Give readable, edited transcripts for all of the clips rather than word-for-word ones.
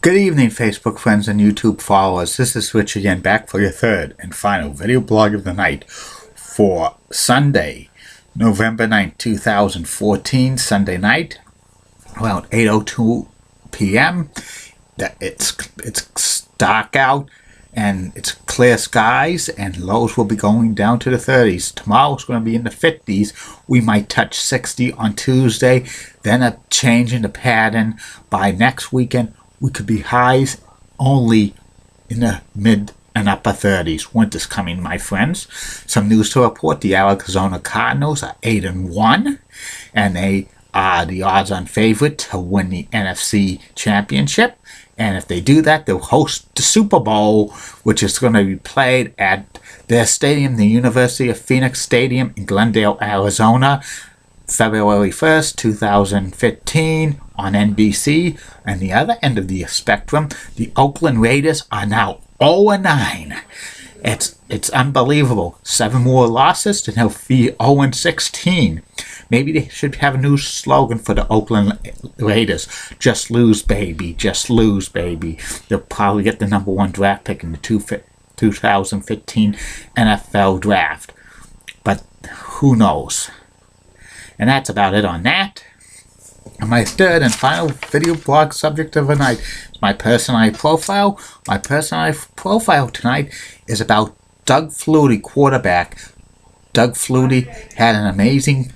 Good evening, Facebook friends and YouTube followers. This is Rich again, back for your third and final video blog of the night for Sunday, November 9th, 2014, Sunday night, around 8:02 p.m. It's dark out and it's clear skies, and lows will be going down to the 30s. Tomorrow's going to be in the 50s. We might touch 60 on Tuesday, then a change in the pattern. By next weekend, we could be highs only in the mid and upper 30s. Winter's coming, my friends. Some news to report. The Arizona Cardinals are 8-1, and they are the odds-on favorite to win the NFC Championship. And if they do that, they'll host the Super Bowl, which is going to be played at their stadium, the University of Phoenix Stadium in Glendale, Arizona, February 1st, 2015 on NBC. And the other end of the spectrum, the Oakland Raiders are now 0-9. It's unbelievable. 7 more losses to now be 0-16. Maybe they should have a new slogan for the Oakland Raiders. Just lose, baby. Just lose, baby. They'll probably get the #1 draft pick in the 2015 NFL draft. But who knows? And that's about it on that. And my third and final video blog subject of the night is my personality profile. My personality profile tonight is about Doug Fluite, quarterback. Doug Fluite had an amazing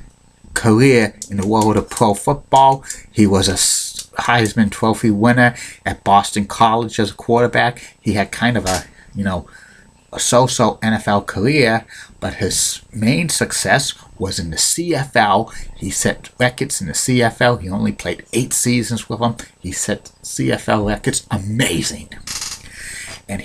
career in the world of pro football. He was a Heisman Trophy winner at Boston College as a quarterback. He had kind of a so-so NFL career, but his main success was in the CFL. He set records in the CFL. He only played 8 seasons with them. He set CFL records. Amazing. And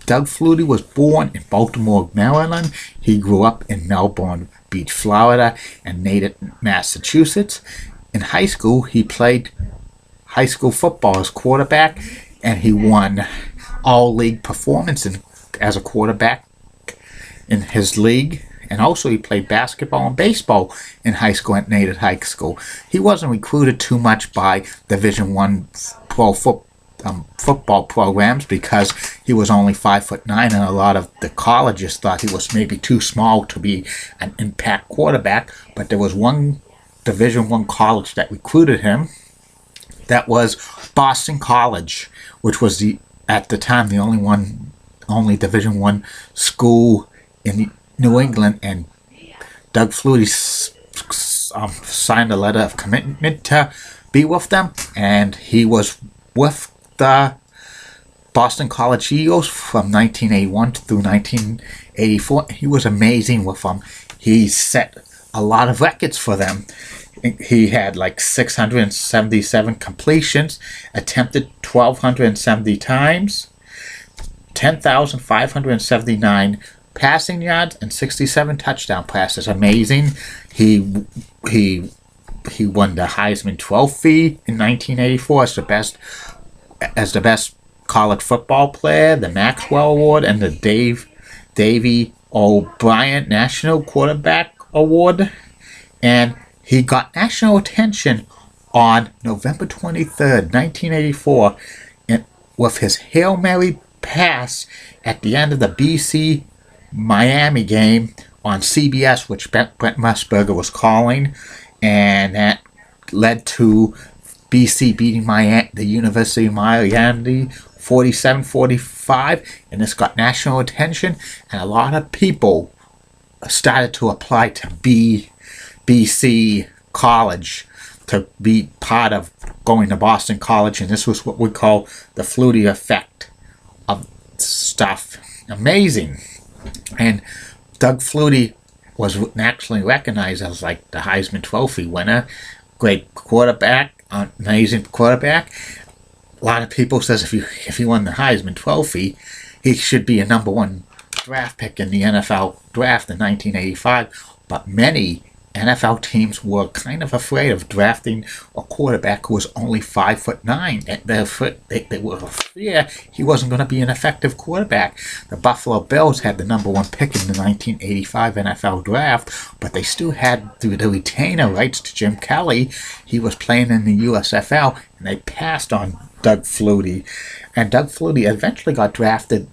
Doug Fluite was born in Baltimore, Maryland. He grew up in Melbourne Beach, Florida, and Natick, Massachusetts. In high school, he played high school football as quarterback, and he won all-league performance as a quarterback in his league. And also he played basketball and baseball in high school at Natick High School. He wasn't recruited too much by Division I pro football programs because he was only 5'9", and a lot of the colleges thought he was maybe too small to be an impact quarterback. But there was one Division I college that recruited him. That was Boston College, which was at the time the only Division I school in New England. And Doug Fluite signed a letter of commitment to be with them, and he was with the Boston College Eagles from 1981 through 1984. He was amazing with them. He set a lot of records for them. He had like 677 completions, attempted 1,270 times, 10,579 passing yards, and 67 touchdown passes. Amazing. He won the Heisman Trophy in 1984 as the best college football player, the Maxwell Award, and the Davy O'Brien National Quarterback Award. And he got national attention on November 23rd, 1984, with his Hail Mary pass at the end of the BC Miami game on CBS, which Brent Musburger was calling, and that led to BC beating the University of Miami 47-45, and this got national attention, and a lot of people started to apply to BC College to be part of going to Boston College, and this was what we call the Fluite effect of stuff. Amazing. And Doug Fluite was actually recognized as like the Heisman Trophy winner. Great quarterback, amazing quarterback. A lot of people says if he won the Heisman Trophy, he should be a #1 draft pick in the NFL draft in 1985. But many NFL teams were kind of afraid of drafting a quarterback who was only 5'9". They were fear he wasn't going to be an effective quarterback. The Buffalo Bills had the number 1 pick in the 1985 NFL draft, but they still had the retainer rights to Jim Kelly. He was playing in the USFL, and they passed on Doug Flutie. And Doug Flutie eventually got drafted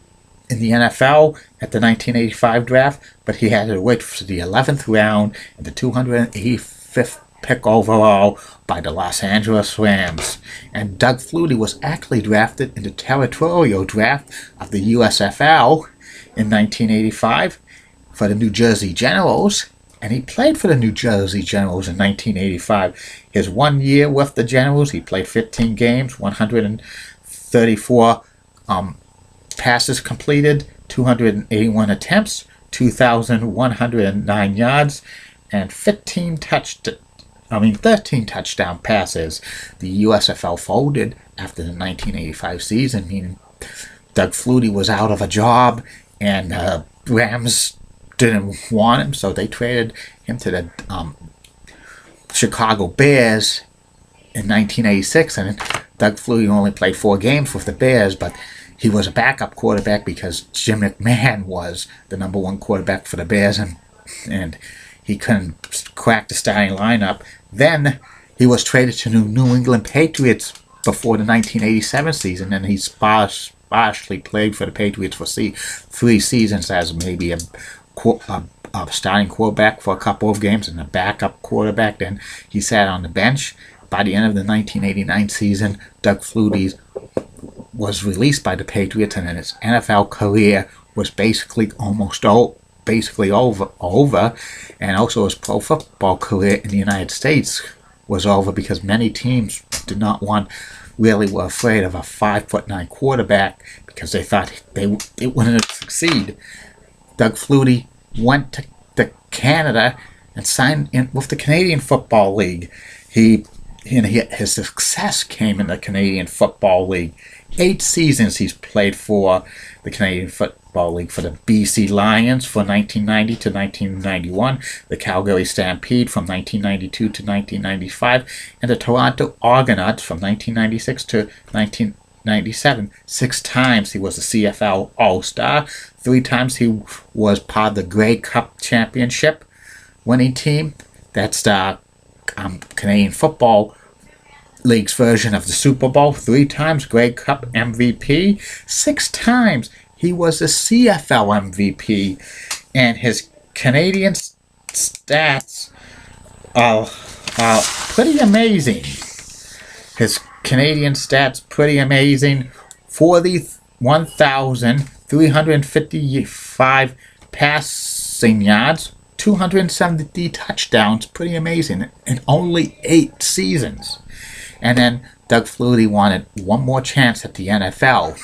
in the NFL at the 1985 draft, but he had to wait for the 11th round and the 285th pick overall by the Los Angeles Rams. And Doug Flutie was actually drafted in the territorial draft of the USFL in 1985 for the New Jersey Generals, and he played for the New Jersey Generals in 1985. His 1 year with the Generals, he played 15 games, 134 passes completed, 281 attempts, 2,109 yards, and 13 touchdown passes. The USFL folded after the 1985 season, meaning Doug Flutie was out of a job, and Rams didn't want him, so they traded him to the Chicago Bears in 1986, and Doug Flutie only played 4 games with the Bears, but he was a backup quarterback because Jim McMahon was the number 1 quarterback for the Bears, and he couldn't crack the starting lineup. Then he was traded to the New England Patriots before the 1987 season, and he sparsely played for the Patriots for 3 seasons as maybe a starting quarterback for a couple of games and a backup quarterback. Then he sat on the bench. By the end of the 1989 season, Doug Flutie was released by the Patriots, and his NFL career was basically over, and also his pro football career in the United States was over because many teams were afraid of a 5'9" quarterback because they thought it wouldn't succeed. Doug Flutie went to Canada and signed in with the Canadian Football League. His success came in the Canadian Football League. 8 seasons he's played for the Canadian Football League, for the BC Lions from 1990 to 1991, the Calgary Stampede from 1992 to 1995, and the Toronto Argonauts from 1996 to 1997. 6 times he was a CFL All-Star. 3 times he was part of the Grey Cup Championship winning team. That's the Canadian Football League's version of the Super Bowl. 3 times Grey Cup MVP. 6 times he was a CFL MVP. And his Canadian stats are pretty amazing. His Canadian stats pretty amazing. 41,355 passing yards, 270 touchdowns, pretty amazing, in only 8 seasons. And then Doug Flutie wanted one more chance at the NFL.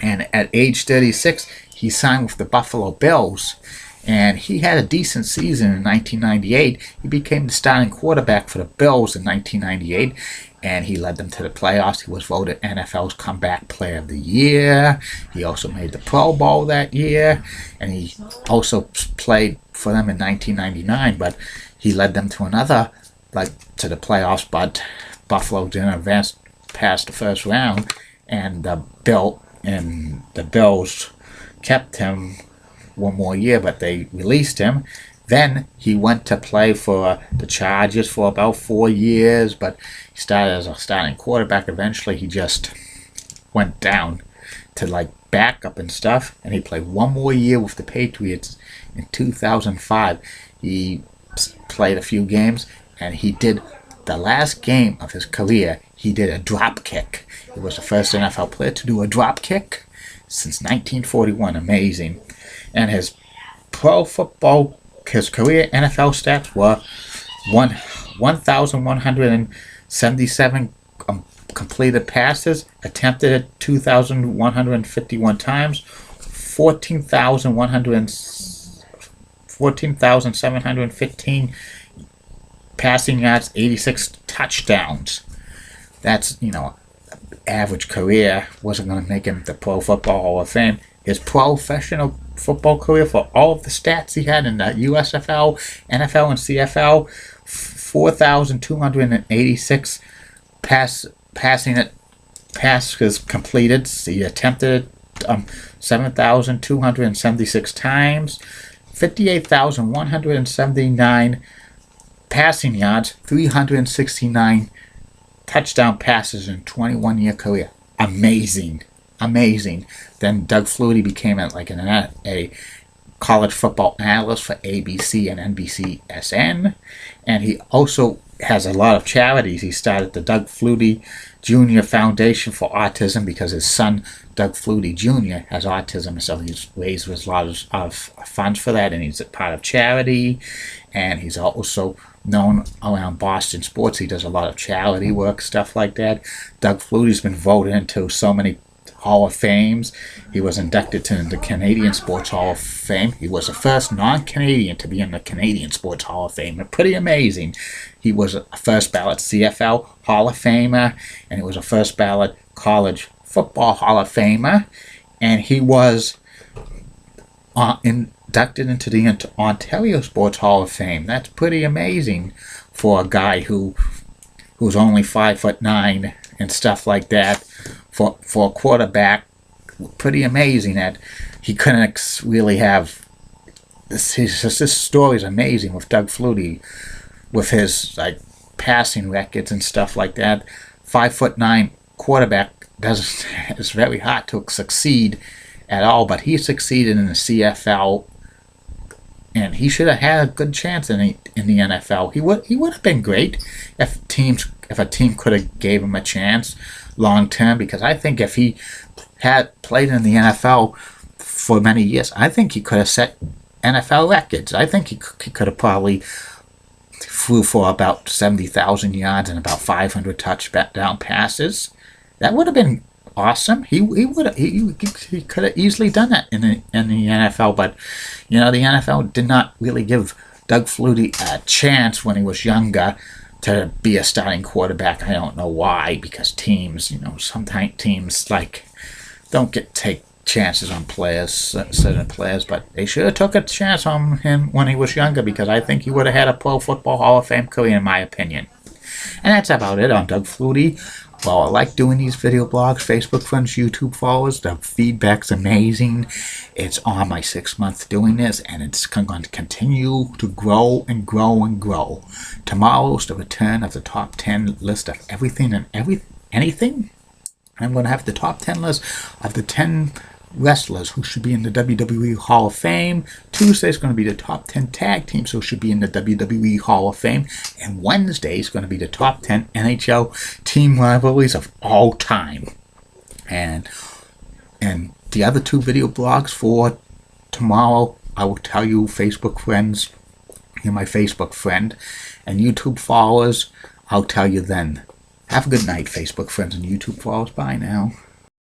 And at age 36, he signed with the Buffalo Bills. And he had a decent season in 1998. He became the starting quarterback for the Bills in 1998. And he led them to the playoffs. He was voted NFL's Comeback Player of the Year. He also made the Pro Bowl that year. And he also played for them in 1999. But he led them to to the playoffs. But Buffalo didn't advance past the first round. And the Bills kept him one more year, but they released him. Then he went to play for the Chargers for about 4 years, but he started as a starting quarterback. Eventually, he just went down to backup and stuff, and he played one more year with the Patriots in 2005. He played a few games, and he did the last game of his career. He did a drop kick. He was the first NFL player to do a drop kick since 1941. Amazing. And his career NFL stats were 1,177 completed passes, attempted it 2,151 times, 14,715 passing yards, 86 touchdowns. That's, average career. Wasn't going to make him the Pro Football Hall of Fame. his professional football career for all of the stats he had in the USFL, NFL, and CFL. 4,286 passes completed. He attempted 7,276 times, 58,179 passing yards, 369 touchdown passes in 21-year career. Amazing. Then Doug Flutie became a college football analyst for ABC and NBCSN, and he also has a lot of charities. He started the Doug Flutie Jr. Foundation for Autism because his son, Doug Flutie Jr., has autism, so he's raised a lot of funds for that, and he's a part of charity, and he's also known around Boston sports. He does a lot of charity work, stuff like that. Doug Flutie's been voted into so many Hall of Fames. He was inducted into the Canadian Sports Hall of Fame. He was the first non-Canadian to be in the Canadian Sports Hall of Fame. Pretty amazing. He was a first ballot CFL Hall of Famer, and he was a first ballot College Football Hall of Famer, and he was inducted into the Ontario Sports Hall of Fame. That's pretty amazing for a guy who's only 5'9" and stuff like that. For a quarterback, pretty amazing that he couldn't really have this. This story is amazing with Doug Flutie, with his passing records and stuff like that. 5'9" quarterback it's very hard to succeed at all, but he succeeded in the CFL, and he should have had a good chance in the NFL. He would have been great if a team could have gave him a chance long term, because I think if he had played in the NFL for many years, I think he could have set NFL records. I think he could have probably flew for about 70,000 yards and about 500 touchdown passes. That would have been awesome. He could have easily done that in the NFL, but the NFL did not really give Doug Flutie a chance when he was younger to be a starting quarterback. I don't know why, because teams, sometimes teams don't take chances on certain players, but they should have took a chance on him when he was younger, because I think he would have had a Pro Football Hall of Fame career, in my opinion. And that's about it on Doug Flutie. Well, I like doing these video blogs. Facebook friends, YouTube followers, the feedback's amazing. It's on my 6th month doing this, and it's going to continue to grow and grow and grow. Tomorrow's the return of the top 10 list of everything and anything. I'm going to have the top 10 list of the 10 wrestlers who should be in the WWE Hall of Fame. Tuesday is going to be the top 10 tag teams who should be in the WWE Hall of Fame. And Wednesday is going to be the top 10 NHL team rivalries of all time. And the other 2 video blogs for tomorrow, I will tell you, Facebook friends, you're my Facebook friend, and YouTube followers, I'll tell you then. Have a good night, Facebook friends and YouTube followers. Bye now.